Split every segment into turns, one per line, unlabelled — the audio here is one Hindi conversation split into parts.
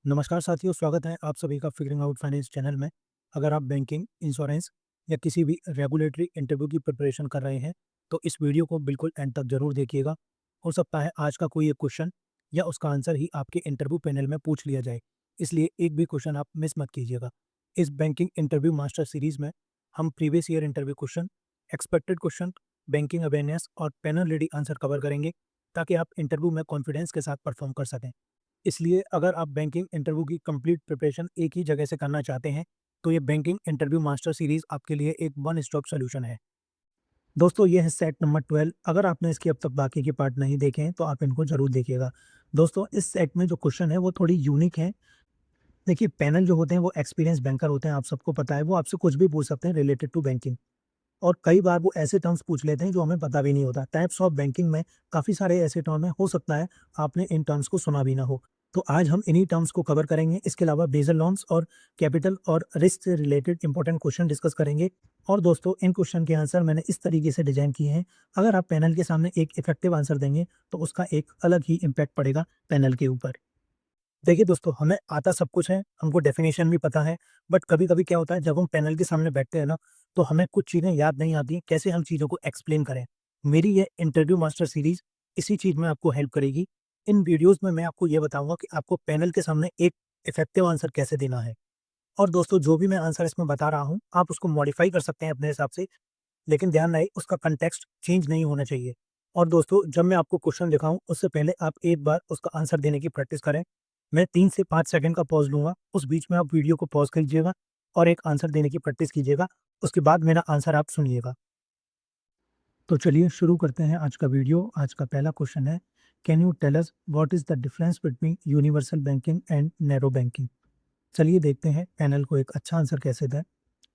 नमस्कार साथियों, स्वागत है आप सभी का फिगरिंग आउट फाइनेंस चैनल में। अगर आप बैंकिंग, इंश्योरेंस या किसी भी रेगुलेटरी इंटरव्यू की प्रिपरेशन कर रहे हैं, तो इस वीडियो को बिल्कुल एंड तक ज़रूर देखिएगा। हो सकता है आज का कोई एक क्वेश्चन या उसका आंसर ही आपके इंटरव्यू पैनल में पूछ लिया जाए, इसलिए एक भी क्वेश्चन आप मिस मत कीजिएगा। इस बैंकिंग इंटरव्यू मास्टर सीरीज़ में हम previous year interview question, expected question, banking awareness और पैनल रेडी आंसर कवर करेंगे, ताकि आप इंटरव्यू में कॉन्फिडेंस के साथ परफॉर्म कर सकें। इसलिए अगर आप बैंकिंग इंटरव्यू की कंप्लीट प्रिपरेशन एक ही जगह से करना चाहते हैं, तो ये बैंकिंग इंटरव्यू मास्टर सीरीज़ आपके लिए एक वन स्टॉप सॉल्यूशन है। दोस्तों, ये है सेट नंबर 12। अगर आपने इसके अब तक बाकी के पार्ट नहीं देखे हैं, तो आप इनको ज़रूर देखिएगा। दोस्तों, इस सेट में जो क्वेश्चन है, वो थोड़ी यूनिक है। देखिए, पैनल जो होते हैं, वो एक्सपीरियंस बैंकर होते हैं, आप सबको पता है। वो आपसे कुछ भी पूछ सकते हैं रिलेटेड टू बैंकिंग। और कई बार वो ऐसे टर्म्स पूछ लेते हैं जो हमें पता भी नहीं होता। टाइप्स ऑफ बैंकिंग में काफ़ी सारे ऐसे टर्म हैं, हो सकता है आपने इन टर्म्स को सुना भी ना हो। तो आज हम इन्हीं टर्म्स को कवर करेंगे। इसके अलावा बेसल लॉन्स और कैपिटल और रिस्क से रिलेटेड इंपॉर्टेंट क्वेश्चन डिस्कस करेंगे। और दोस्तों, इन क्वेश्चन के आंसर मैंने इस तरीके से डिजाइन किए हैं, अगर आप पैनल के सामने एक इफेक्टिव आंसर देंगे, तो उसका एक अलग ही इम्पैक्ट पड़ेगा पैनल के ऊपर। देखिए दोस्तों, हमें आता सब कुछ है, हमको डेफ़िनेशन भी पता है, बट कभी-कभी क्या होता है, जब हम पैनल के सामने बैठते हैं ना, तो हमें कुछ चीज़ें याद नहीं आती, कैसे हम चीज़ों को एक्सप्लेन करें। मेरी ये इंटरव्यू मास्टर सीरीज़ इसी चीज़ में आपको हेल्प करेगी। इन वीडियोज़ में मैं आपको ये बताऊँगा कि आपको पैनल के सामने एक इफेक्टिव आंसर कैसे देना है। और दोस्तों, जो भी मैं आंसर इसमें बता रहा हूँ, आप उसको मॉडिफ़ाई कर सकते हैं अपने हिसाब से, लेकिन ध्यान रहे उसका कॉन्टेक्स्ट चेंज नहीं होना चाहिए। और दोस्तों, जब मैं आपको क्वेश्चन दिखाऊँ, उससे पहले आप एक बार उसका आंसर देने की प्रैक्टिस करें। मैं 3 से 5 सेकंड का पॉज़ लूँगा, उस बीच में आप वीडियो को पॉज़ कीजिएगा और एक आंसर देने की प्रैक्टिस कीजिएगा। उसके बाद मेरा आंसर आप सुनिएगा। तो चलिए शुरू करते हैं आज का वीडियो। आज का पहला क्वेश्चन है, can you tell us what is the difference between universal banking and narrow banking? चलिए देखते हैं पैनल को एक अच्छा आंसर कैसे दें।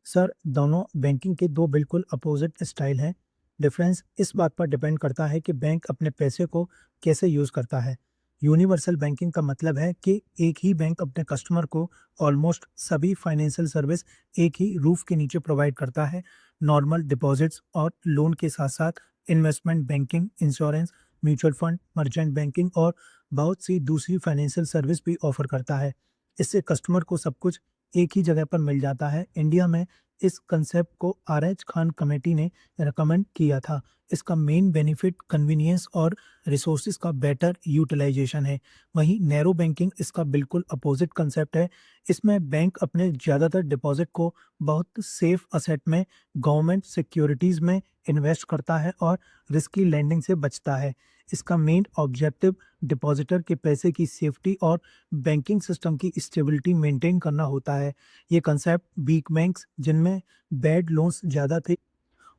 सर, दोनों बैंकिंग के दो बिल्कुल अपोजिट स्टाइल हैं। डिफरेंस इस बात पर डिपेंड करता है कि बैंक अपने पैसे को कैसे यूज़ करता है। यूनिवर्सल बैंकिंग का मतलब है कि एक ही बैंक अपने कस्टमर को ऑलमोस्ट सभी फाइनेंशियल सर्विस एक ही रूफ के नीचे प्रोवाइड करता है। नॉर्मल डिपॉजिट्स और लोन के साथ साथ investment banking, insurance, mutual fund, merchant banking और बहुत सी दूसरी फाइनेंशियल सर्विस भी ऑफर करता है। इससे कस्टमर को सब कुछ एक ही जगह पर मिल जाता है। इंडिया में इस कंसेप्ट को आर.एच. खान कमेटी ने रिकमेंड किया था। इसका मेन बेनिफिट कन्वीनियंस और रिसोर्सेज का बेटर यूटिलाइजेशन है। वहीं नैरो बैंकिंग इसका बिल्कुल अपोजिट कंसेप्ट है। इसमें बैंक अपने ज़्यादातर डिपॉजिट को बहुत सेफ असेट में, गवर्नमेंट सिक्योरिटीज़ में इन्वेस्ट करता है और रिस्की लेंडिंग से बचता है। इसका मेन ऑब्जेक्टिव डिपॉजिटर के पैसे की सेफ्टी और बैंकिंग सिस्टम की स्टेबिलिटी मेंटेन करना होता है। ये कंसेप्ट वीक बैंक्स जिनमें बैड लोन्स ज़्यादा थे,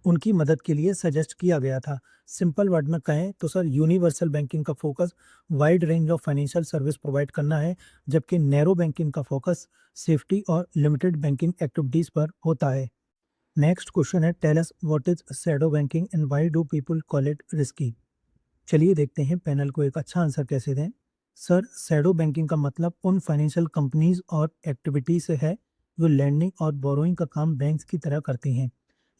उनकी मदद के लिए सजेस्ट किया गया था। सिंपल वर्ड में कहें तो सर, यूनिवर्सल बैंकिंग का focus wide range of financial service provide करना है, जबकि नैरो बैंकिंग का फोकस सेफ्टी और लिमिटेड बैंकिंग एक्टिविटीज़ पर होता है। नेक्स्ट क्वेश्चन है, tell us what is shadow banking and why do people call it risky? चलिए देखते हैं पैनल को एक अच्छा आंसर कैसे दें। सर, शैडो बैंकिंग का मतलब उन फाइनेंशियल कंपनीज और एक्टिविटी से है जो लैंडिंग और बोरोइंग का काम बैंक्स की तरह करती हैं,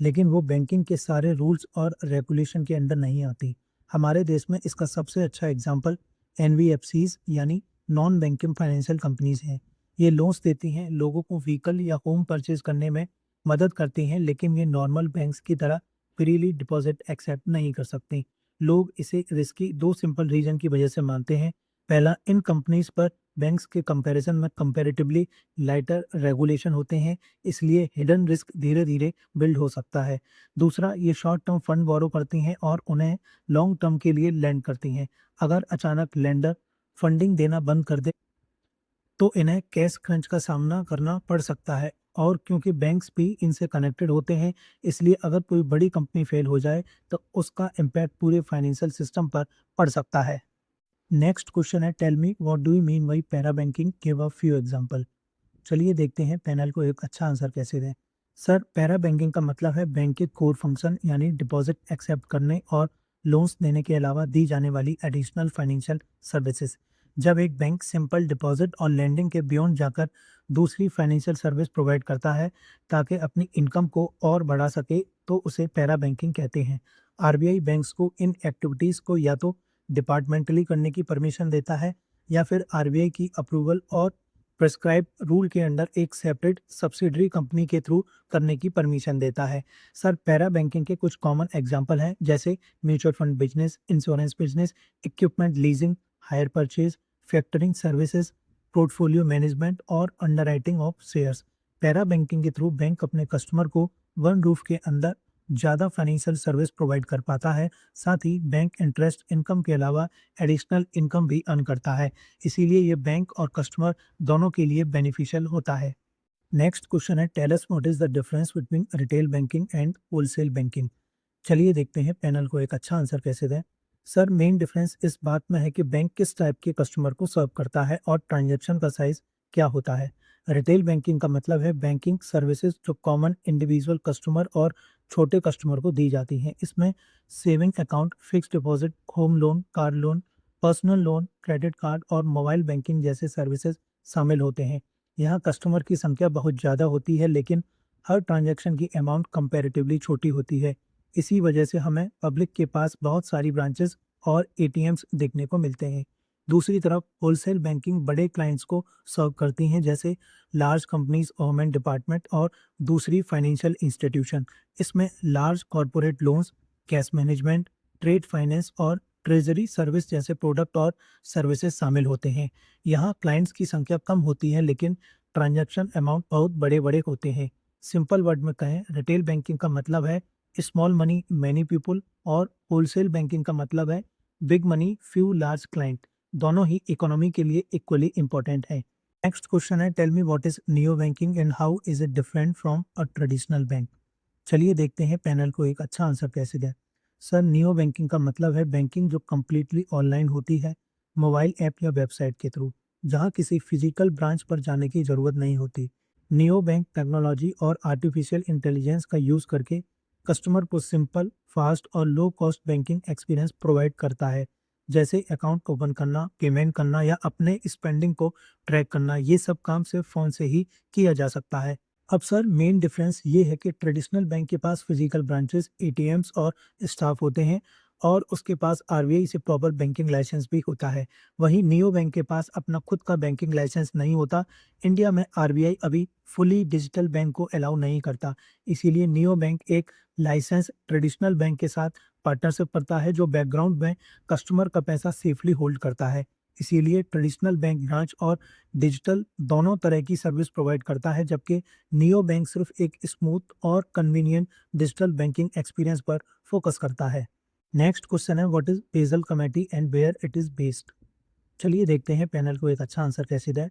लेकिन वो बैंकिंग के सारे रूल्स और रेगुलेशन के अंडर नहीं आती। हमारे देश में इसका सबसे अच्छा एग्जांपल एनबीएफसीज यानी नॉन बैंकिंग फाइनेंशियल कंपनीज हैं। ये लोन्स देती हैं, लोगों को व्हीकल या होम परचेज करने में मदद करती हैं, लेकिन ये नॉर्मल बैंक्स की तरह फ्रीली डिपॉजिट एक्सेप्ट नहीं कर सकती। लोग इसे रिस्की दो सिंपल रीजन की वजह से मानते हैं। पहला, इन कंपनीज पर बैंक्स के कंपैरिजन में कंपैरेटिवली लाइटर रेगुलेशन होते हैं, इसलिए हिडन रिस्क धीरे धीरे बिल्ड हो सकता है। दूसरा, ये शॉर्ट टर्म फंड बोरो करती हैं और उन्हें लॉन्ग टर्म के लिए लैंड करती हैं। अगर अचानक लेंडर फंडिंग देना बंद कर दे, तो इन्हें कैश क्रंच का सामना करना पड़ सकता है। और क्योंकि बैंक्स भी इनसे कनेक्टेड होते हैं, इसलिए अगर कोई बड़ी कंपनी फेल हो जाए, तो उसका इम्पैक्ट पूरे फाइनेंशियल सिस्टम पर पड़ सकता है। नेक्स्ट क्वेश्चन है, tell me what do you mean by para banking, give a few example. चलिए देखते हैं पैनल को एक अच्छा आंसर कैसे दें। सर, पैरा बैंकिंग का मतलब है बैंक के कोर फंक्शन यानी डिपॉजिट एक्सेप्ट करने और लोन्स देने के अलावा दी जाने वाली एडिशनल फाइनेंशियल सर्विसेज। जब एक बैंक सिंपल डिपॉजिट और लेंडिंग के बियॉन्ड जाकर दूसरी फाइनेंशियल सर्विस प्रोवाइड करता है ताकि अपनी इनकम को और बढ़ा सके, तो उसे पैरा बैंकिंग कहते हैं। आरबीआई बैंक्स को इन एक्टिविटीज़ को या तो डिपार्टमेंटली करने की परमिशन देता है, या फिर आरबीआई की अप्रूवल और प्रेस्क्राइब रूल के अंडर एक सेपरेट सब्सिडरी कंपनी के थ्रू करने की परमिशन देता है। सर, पैरा बैंकिंग के कुछ कॉमन एग्जांपल हैं, जैसे mutual fund business, insurance business, equipment leasing, hire purchase, factoring services, portfolio management और underwriting of shares. Para banking के थ्रू बैंक अपने कस्टमर को वन रूफ के अंदर ज़्यादा फाइनेंशियल सर्विस प्रोवाइड कर पाता है। साथ ही बैंक इंटरेस्ट इनकम के अलावा एडिशनल इनकम भी अर्न करता है। इसीलिए ये बैंक और कस्टमर दोनों के लिए बेनिफिशियल होता है। नेक्स्ट क्वेश्चन है, tell us what is the difference between retail banking and wholesale banking. चलिए देखते हैं पैनल को एक अच्छा आंसर कैसे दें। सर, मेन डिफरेंस इस बात में है कि बैंक किस टाइप के कस्टमर को सर्व करता है और ट्रांजैक्शन का साइज क्या होता है। रिटेल बैंकिंग का मतलब है बैंकिंग सर्विसेज जो कॉमन इंडिविजुअल कस्टमर और छोटे कस्टमर को दी जाती हैं। इसमें saving account, fixed deposit, home loan, car loan, personal loan, credit card और मोबाइल बैंकिंग जैसे सर्विसेज शामिल होते हैं। यहाँ कस्टमर की संख्या बहुत ज़्यादा होती है, लेकिन हर ट्रांजैक्शन की अमाउंट कंपैरेटिवली छोटी होती है। इसी वजह से हमें पब्लिक के पास बहुत सारी ब्रांचेस और एटीएम्स देखने को मिलते हैं। दूसरी तरफ होलसेल बैंकिंग बड़े क्लाइंट्स को सर्व करती हैं, जैसे लार्ज कंपनीज, गवर्नमेंट डिपार्टमेंट और दूसरी फाइनेंशियल इंस्टीट्यूशन। इसमें large corporate loans, cash management, trade finance और ट्रेजरी सर्विस जैसे प्रोडक्ट और सर्विसेज शामिल होते हैं। यहाँ क्लाइंट्स की संख्या कम होती है, लेकिन ट्रांजैक्शन अमाउंट बहुत बड़े बड़े होते हैं। सिंपल वर्ड में कहें, रिटेल बैंकिंग का मतलब है स्मॉल मनी मैनी पीपल और होलसेल बैंकिंग का मतलब है big money few large client. दोनों ही इकोनॉमी के लिए इक्वली इंपॉर्टेंट है। नेक्स्ट क्वेश्चन है, tell me what is neo banking and how is it different from a traditional bank. चलिए देखते हैं पैनल को एक अच्छा आंसर कैसे दें। सर, नियो बैंकिंग का मतलब है बैंकिंग जो कम्प्लीटली ऑनलाइन होती है, मोबाइल ऐप या वेबसाइट के थ्रू, जहां किसी फिजिकल ब्रांच पर जाने की ज़रूरत नहीं होती। नियो बैंक टेक्नोलॉजी और आर्टिफिशियल इंटेलिजेंस का यूज़ करके कस्टमर को सिंपल, फास्ट और low cost banking experience provide करता है, जैसे अकाउंट ओपन करना, पेमेंट करना या अपने स्पेंडिंग को ट्रैक करना। ये सब काम सिर्फ फ़ोन से ही किया जा सकता है। अब सर, मेन डिफरेंस ये है कि ट्रेडिशनल बैंक के पास फिजिकल ब्रांचेस, एटीएम्स और स्टाफ होते हैं और उसके पास आरबीआई से प्रॉपर बैंकिंग लाइसेंस भी होता है। वहीं नियो बैंक के पास अपना खुद का बैंकिंग लाइसेंस नहीं होता। इंडिया में आरबीआई अभी फुली डिजिटल बैंक को अलाउ नहीं करता। इसीलिए नियो बैंक एक लाइसेंस ट्रेडिशनल बैंक के साथ पार्टनरशिप करता है, जो बैकग्राउंड में कस्टमर का पैसा सेफली होल्ड करता है। इसीलिए ट्रेडिशनल बैंक ब्रांच और डिजिटल दोनों तरह की सर्विस प्रोवाइड करता है, जबकि नियो बैंक सिर्फ एक स्मूथ और कन्वीनियंट डिजिटल बैंकिंग एक्सपीरियंस पर फोकस करता है। नेक्स्ट क्वेश्चन है, what is Basel committee and where it is based. चलिए देखते हैं पैनल को एक अच्छा आंसर कैसे दें।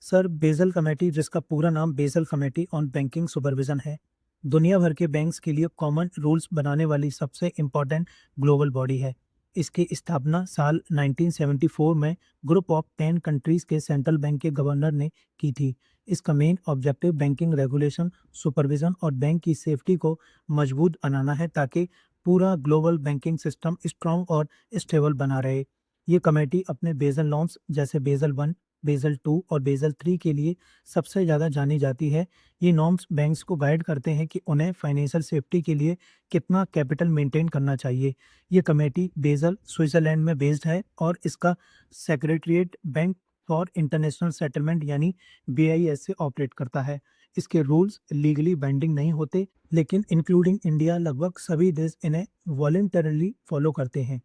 सर, बेसल कमेटी, जिसका पूरा नाम basal committee on banking supervision है, दुनिया भर के बैंक्स के लिए कॉमन रूल्स बनाने वाली सबसे इम्पोर्टेंट ग्लोबल बॉडी है। इसकी स्थापना साल 1974 में ग्रुप ऑफ 10 कंट्रीज के सेंट्रल बैंक के गवर्नर ने की थी। इसका main objective banking regulation, supervision और बैंक की सेफ्टी को मजबूत बनाना है, ताकि पूरा ग्लोबल बैंकिंग सिस्टम स्ट्रॉन्ग और स्टेबल बना रहे। ये कमेटी अपने बेसल नॉर्म्स जैसे बेसल 1, बेसल 2 और बेसल 3 के लिए सबसे ज़्यादा जानी जाती है। ये नॉर्म्स बैंक्स को गाइड करते हैं कि उन्हें फाइनेंशियल सेफ्टी के लिए कितना कैपिटल मेंटेन करना चाहिए। ये कमेटी बेसल, स्विट्जरलैंड में बेस्ड है और इसका secretariat bank for international settlement यानी बीआईएस से ऑपरेट करता है। इसके रूल्स लीगली बाइंडिंग नहीं होते, लेकिन इंक्लूडिंग इंडिया लगभग सभी देश इन्हें वॉलंटरली फॉलो करते हैं।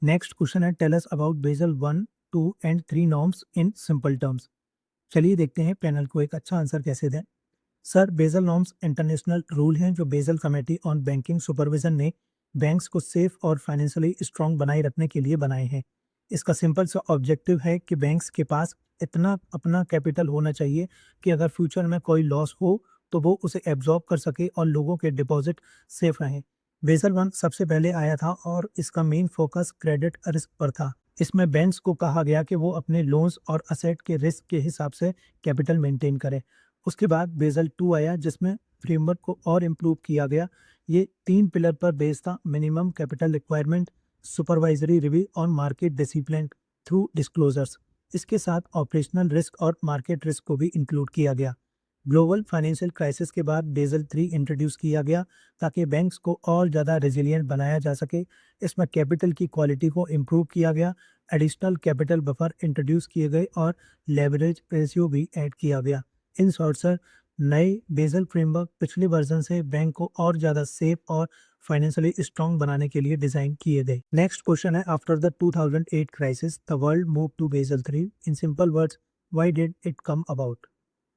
नेक्स्ट क्वेश्चन है, tell us about Basel 1, 2 and 3 norms in simple terms. चलिए देखते हैं पैनल को एक अच्छा आंसर कैसे दें। Sir, Basel norms international rule हैं जो basal committee on banking supervision ने बैंक्स को सेफ और फाइनेंशियली स्ट्रांग बनाए रखने के लिए बनाए हैं। इसका सिंपल सा ऑब्जेक्टिव है कि बैंक्स के पास इतना अपना कैपिटल होना चाहिए कि अगर फ्यूचर में कोई लॉस हो तो वो उसे एब्जॉर्ब कर सके और लोगों के डिपॉजिट सेफ रहें। बेसल वन सबसे पहले आया था और इसका मेन फोकस क्रेडिट रिस्क पर था। इसमें बैंक्स को कहा गया कि वो अपने लोन्स और असेट के रिस्क के हिसाब से कैपिटल मेंटेन करें। उसके बाद बेसल 2 आया, जिसमें फ्रेमवर्क को और इम्प्रूव किया गया। ये 3 पिलर पर बेस्ड था: minimum capital requirement, supervisory review और मार्केट डिसिप्लिन थ्रू डिस्क्लोजर्स। इसके साथ ऑपरेशनल रिस्क और मार्केट रिस्क को भी इंक्लूड किया गया। ग्लोबल फाइनेंशियल क्राइसिस के बाद बेसल 3 इंट्रोड्यूस किया गया ताकि बैंक्स को और ज़्यादा रेजिलिएंट बनाया जा सके। इसमें कैपिटल की क्वालिटी को इम्प्रूव किया गया, एडिशनल कैपिटल बफर इंट्रोड्यूस किए गए और लेवरेज रेशियो भी ऐड किया गया। इन शॉर्ट सर, नए बेसल फ्रेमवर्क पिछले वर्जन से बैंक को और ज़्यादा सेफ और फाइनेंशियली स्ट्रांग बनाने के लिए डिज़ाइन किए गए। नेक्स्ट क्वेश्चन है, after the 2008 crisis the world move to Basel 3 in simple words why did it come about.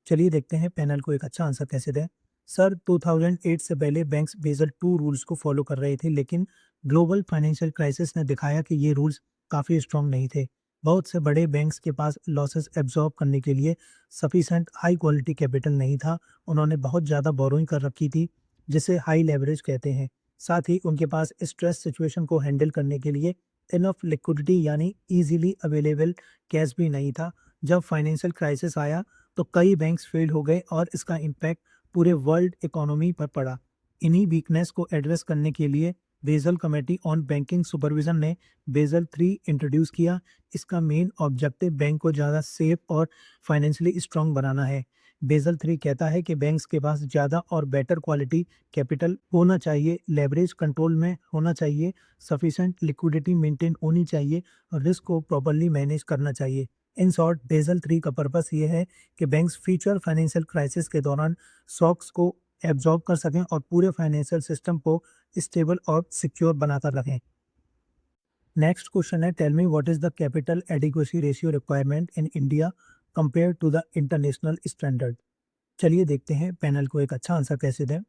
चलिए देखते हैं पैनल को एक अच्छा आंसर कैसे दें। सर, 2008 से पहले बैंक्स बेसल 2 रूल्स को फॉलो कर रहे थे, लेकिन ग्लोबल फाइनेंशियल क्राइसिस ने दिखाया कि ये रूल्स काफ़ी स्ट्रांग नहीं थे। बहुत से बड़े बैंक्स के पास लॉसेस एब्जॉर्ब करने के लिए सफिशेंट हाई क्वालिटी कैपिटल नहीं था। उन्होंने बहुत ज़्यादा बोरोइंग कर रखी थी, जिसे हाई लेवरेज कहते हैं। साथ ही उनके पास स्ट्रेस सिचुएशन को हैंडल करने के लिए इनफ लिक्विडिटी यानी इजीली अवेलेबल कैश भी नहीं था। जब फाइनेंशियल क्राइसिस आया तो कई बैंक्स फेल हो गए और इसका इम्पैक्ट पूरे वर्ल्ड इकोनॉमी पर पड़ा। इन्हीं वीकनेस को एड्रेस करने के लिए basal committee on banking supervision ने बेसल 3 इंट्रोड्यूस किया। इसका मेन ऑब्जेक्टिव बैंक को ज़्यादा सेफ और फाइनेंशियली स्ट्रांग बनाना है। बेसल 3 कहता है कि बैंक्स के पास ज़्यादा और बेटर क्वालिटी कैपिटल होना चाहिए, लेवरेज कंट्रोल में होना चाहिए, सफिशेंट लिक्विडिटी मेंटेन होनी चाहिए और रिस्क को प्रॉपर्ली मैनेज करना चाहिए। इन शॉर्ट, बेसल 3 का पर्पस ये है कि बैंक्स फ्यूचर फाइनेंशियल क्राइसिस के दौरान शॉक्स को एब्जॉर्ब कर सकें और पूरे फाइनेंशियल सिस्टम को स्टेबल और सिक्योर बनाकर रखें। नेक्स्ट क्वेश्चन है, tell me what is the capital adequacy ratio requirement in India compare to the international standard. चलिए देखते हैं पैनल को एक अच्छा आंसर कैसे दें।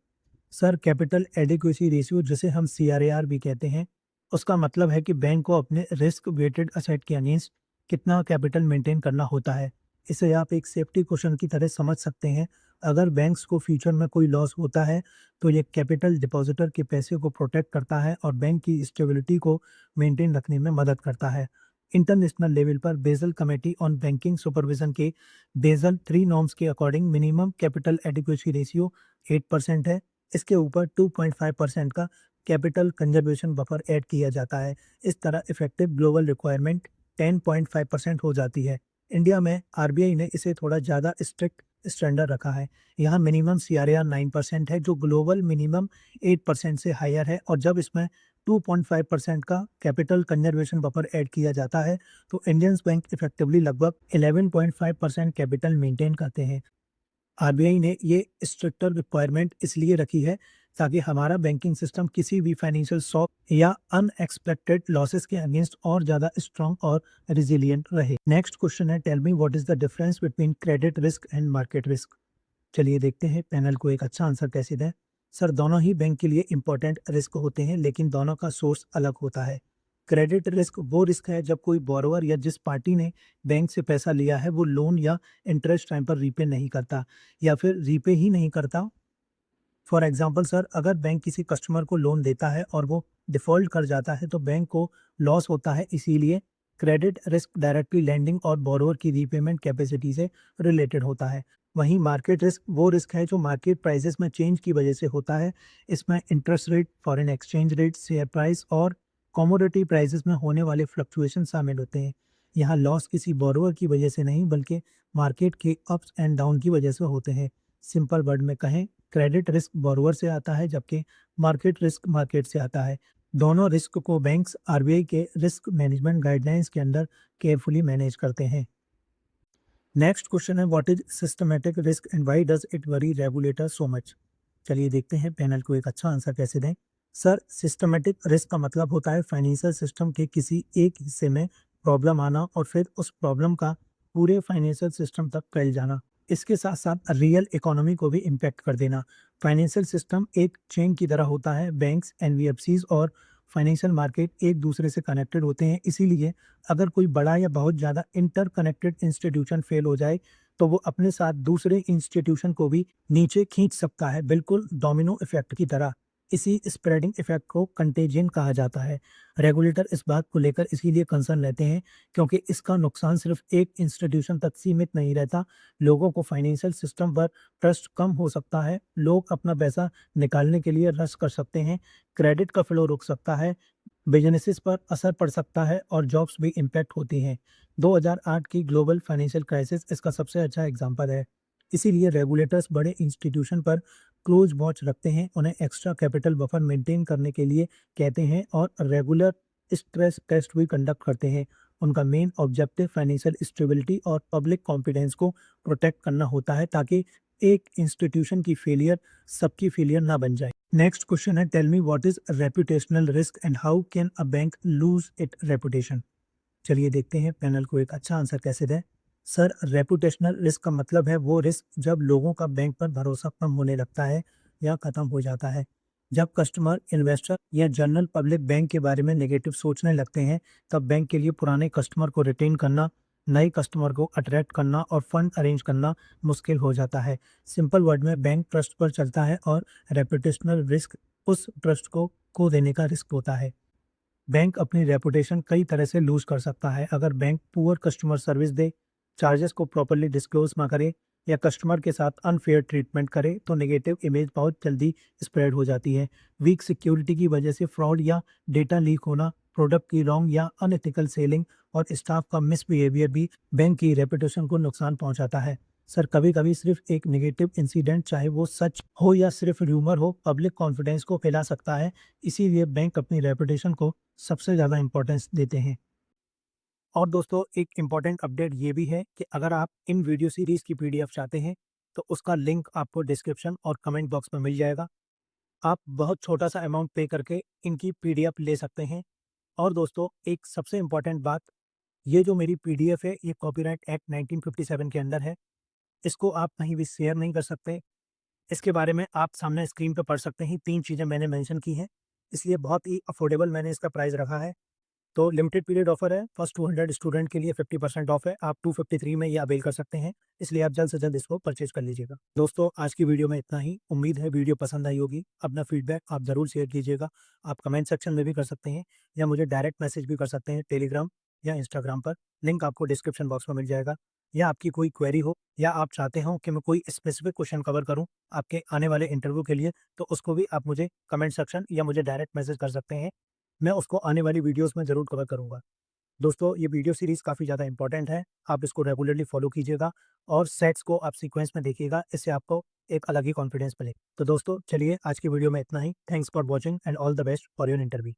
सर, कैपिटल एडिक्वेसी रेशियो, जिसे हम CRAR भी कहते हैं, उसका मतलब है कि बैंक को अपने रिस्क वेटेड असेट के अगेंस्ट कितना कैपिटल मेंटेन करना होता है। इसे आप एक सेफ्टी क्वेश्चन की तरह समझ सकते हैं। अगर बैंक्स को फ्यूचर में कोई लॉस होता है तो ये कैपिटल डिपॉजिटर के पैसे को प्रोटेक्ट करता है और बैंक की स्टेबिलिटी को मेंटेन रखने में मदद करता है। इंटरनेशनल लेवल पर basal committee on banking supervision के बेसल 3 नॉर्म्स के according minimum capital adequacy ratio 8% है। इसके ऊपर 2.5% का कैपिटल कंजर्वेशन बफर ऐड किया जाता है। इस तरह इफेक्टिव ग्लोबल रिक्वायरमेंट 10.5% हो जाती है। इंडिया में RBI ने इसे थोड़ा ज़्यादा स्ट्रिक्ट स्टैंडर्ड रखा है। यहाँ मिनिमम CRAR 9% है, जो ग्लोबल मिनिमम 8% से हायर है, और जब इसमें 2.5% का कैपिटल कंजर्वेशन बफर ऐड किया जाता है तो इंडियन बैंक इफेक्टिवली लगभग 11.5% कैपिटल मेंटेन करते हैं। RBI ने ये स्ट्रिक्टर रिक्वायरमेंट इसलिए रखी है ताकि हमारा बैंकिंग सिस्टम किसी भी फाइनेंशियल शॉक या अनएक्सपेक्टेड लॉसेस के अगेंस्ट और ज़्यादा स्ट्रांग और रिजिलियंट रहे। नेक्स्ट क्वेश्चन है, tell me what is the difference between credit risk and market risk. चलिए देखते हैं पैनल को एक अच्छा आंसर कैसे दें। सर, दोनों ही बैंक के लिए इंपॉर्टेंट रिस्क होते हैं, लेकिन दोनों का सोर्स अलग होता है। क्रेडिट रिस्क वो रिस्क है जब कोई बोरोवर या जिस पार्टी ने बैंक से पैसा लिया है वो लोन या इंटरेस्ट टाइम पर रीपे नहीं करता या फिर रीपे ही नहीं करता। फॉर एग्जांपल सर, अगर बैंक किसी कस्टमर को लोन देता है और वो डिफ़ॉल्ट कर जाता है तो बैंक को लॉस होता है। इसीलिए क्रेडिट रिस्क डायरेक्टली लैंडिंग और बोरोवर की रीपेमेंट कैपेसिटी से रिलेटेड होता है। वहीं मार्केट रिस्क वो रिस्क है जो मार्केट प्राइसेस में चेंज की वजह से होता है। इसमें interest rate, foreign exchange rate, share price और कमोडिटी प्राइसेस में होने वाले फ्लक्चुएशन शामिल होते हैं। यहाँ लॉस किसी बोरोवर की वजह से नहीं, बल्कि मार्केट के अप्स एंड डाउन की वजह से होते हैं। सिंपल वर्ड में कहें, क्रेडिट रिस्क बोरोवर से आता है जबकि मार्केट रिस्क मार्केट से आता है। दोनों रिस्क को बैंक्स RBI के रिस्क मैनेजमेंट गाइडलाइंस के अंदर केयरफुली मैनेज करते हैं। नेक्स्ट क्वेश्चन है, what is systematic risk and why does it worry regulator so much. चलिए देखते हैं पैनल को एक अच्छा आंसर कैसे दें। सर, सिस्टमैटिक रिस्क का मतलब होता है फाइनेंशियल सिस्टम के किसी एक हिस्से में प्रॉब्लम आना और फिर उस प्रॉब्लम का पूरे फाइनेंशियल सिस्टम तक फैल जाना। इसके साथ साथ रियल इकोनॉमी को भी इम्पैक्ट कर देना। फाइनेंशियल सिस्टम एक चेन की तरह होता है। बैंक्स, NBFCs और फाइनेंशियल मार्केट एक दूसरे से कनेक्टेड होते हैं। इसीलिए अगर कोई बड़ा या बहुत ज़्यादा इंटरकनेक्टेड इंस्टीट्यूशन फेल हो जाए तो वो अपने साथ दूसरे इंस्टीट्यूशन को भी नीचे खींच सकता है, बिल्कुल डोमिनो इफेक्ट की तरह। इसी स्प्रेडिंग इफेक्ट को कंटेजियन कहा जाता है। रेगुलेटर इस बात को लेकर इसीलिए कंसर्न लेते हैं क्योंकि इसका नुकसान सिर्फ एक इंस्टीट्यूशन तक सीमित नहीं रहता। लोगों को फाइनेंशियल सिस्टम पर ट्रस्ट कम हो सकता है, लोग अपना पैसा निकालने के लिए रश कर सकते हैं, क्रेडिट का फ्लो रुक सकता है, बिजनेसेस पर असर पड़ सकता है और जॉब्स भी इम्पैक्ट होती हैं। 2008 की ग्लोबल फाइनेंशियल क्राइसिस इसका सबसे अच्छा एग्जांपल है। इसीलिए रेगुलेटर्स बड़े इंस्टीट्यूशन पर क्लोज वॉच रखते हैं, उन्हें एक्स्ट्रा कैपिटल बफर मेंटेन करने के लिए कहते हैं और रेगुलर स्ट्रेस टेस्ट भी कंडक्ट करते हैं। उनका मेन ऑब्जेक्टिव फाइनेंशियल स्टेबिलिटी और पब्लिक कॉन्फिडेंस को प्रोटेक्ट करना होता है, ताकि एक इंस्टीट्यूशन की फेलियर सबकी फेलियर ना बन जाए। नेक्स्ट क्वेश्चन है, tell me what is reputational risk and how can a bank lose it reputation. चलिए देखते हैं पैनल को एक अच्छा आंसर कैसे दें। सर, रेपुटेशनल रिस्क का मतलब है वो रिस्क जब लोगों का बैंक पर भरोसा कम होने लगता है या खत्म हो जाता है। जब कस्टमर, इन्वेस्टर या जनरल पब्लिक बैंक के बारे में नेगेटिव सोचने लगते हैं, तब बैंक के लिए पुराने कस्टमर को रिटेन करना, नए कस्टमर को अट्रैक्ट करना और फंड अरेंज करना मुश्किल हो जाता है। सिंपल वर्ड में, बैंक ट्रस्ट पर चलता है और रेपुटेशनल रिस्क उस ट्रस्ट को खो देने का रिस्क होता है। बैंक अपनी रेपुटेशन कई तरह से लूज कर सकता है। अगर बैंक पुअर कस्टमर सर्विस दे, चार्जेस को प्रॉपर्ली डिस्क्लोज ना करे या कस्टमर के साथ अनफेयर ट्रीटमेंट करे, तो नेगेटिव इमेज बहुत जल्दी स्प्रेड हो जाती है। वीक सिक्योरिटी की वजह से फ्रॉड या डेटा लीक होना, प्रोडक्ट की रॉन्ग या अनएथिकल सेलिंग और स्टाफ का मिसबिहेवियर भी बैंक की रेपुटेशन को नुकसान पहुंचाता है। सर, कभी कभी सिर्फ एक नेगेटिव इंसिडेंट, चाहे वो सच हो या सिर्फ र्यूमर हो, पब्लिक कॉन्फिडेंस को फैला सकता है। इसीलिए बैंक अपनी रेपुटेशन को सबसे ज़्यादा इम्पोर्टेंस देते हैं। और दोस्तों, एक इम्पॉर्टेंट अपडेट ये भी है कि अगर आप इन वीडियो सीरीज़ की पीडीएफ चाहते हैं, तो उसका लिंक आपको डिस्क्रिप्शन और कमेंट बॉक्स में मिल जाएगा। आप बहुत छोटा-सा अमाउंट पे करके इनकी पीडीएफ ले सकते हैं। और दोस्तों, एक सबसे इम्पॉर्टेंट बात, ये जो मेरी पीडीएफ है, ये कॉपीराइट एक्ट 1957 के अंदर है। इसको आप कहीं भी शेयर नहीं कर सकते। इसके बारे में आप सामने स्क्रीन पे पढ़ सकते हैं, 3 चीज़ें मैंने मेंशन की हैं, इसलिए बहुत ही अफोर्डेबल मैंने इसका प्राइस रखा है। तो लिमिटेड पीरियड ऑफर है, फर्स्ट 200 स्टूडेंट के लिए 50% ऑफ है, आप 253 में ये अवेल कर सकते हैं, इसलिए आप जल्द से जल्द इसको परचेज़ कर लीजिएगा। दोस्तों, आज की वीडियो में इतना ही, उम्मीद है वीडियो पसंद आई होगी। अपना फीडबैक आप ज़रूर शेयर कीजिएगा, आप कमेंट सेक्शन में भी कर सकते हैं या मुझे डायरेक्ट मैसेज भी कर सकते हैं टेलीग्राम या इंस्टाग्राम पर, लिंक आपको डिस्क्रिप्शन बॉक्स में मिल जाएगा। या आपकी कोई क्वेरी हो या आप चाहते हो कि मैं कोई स्पेसिफिक क्वेश्चन कवर करूँ आपके आने वाले इंटरव्यू के लिए, तो उसको भी आप मुझे कमेंट सेक्शन या मुझे डायरेक्ट मैसेज कर सकते हैं। मैं उसको आने वाली वीडियोज़ में ज़रूर कवर करूँगा। दोस्तों, ये वीडियो सीरीज़ काफ़ी ज़्यादा इंपॉर्टेंट है, आप इसको रेगुलरली फॉलो कीजिएगा और सेट्स को आप सीक्वेंस में देखिएगा, इससे आपको एक अलग ही कॉन्फिडेंस मिलेगा। तो दोस्तों, चलिए आज की वीडियो में इतना ही। Thanks for watching and all the best for your interview.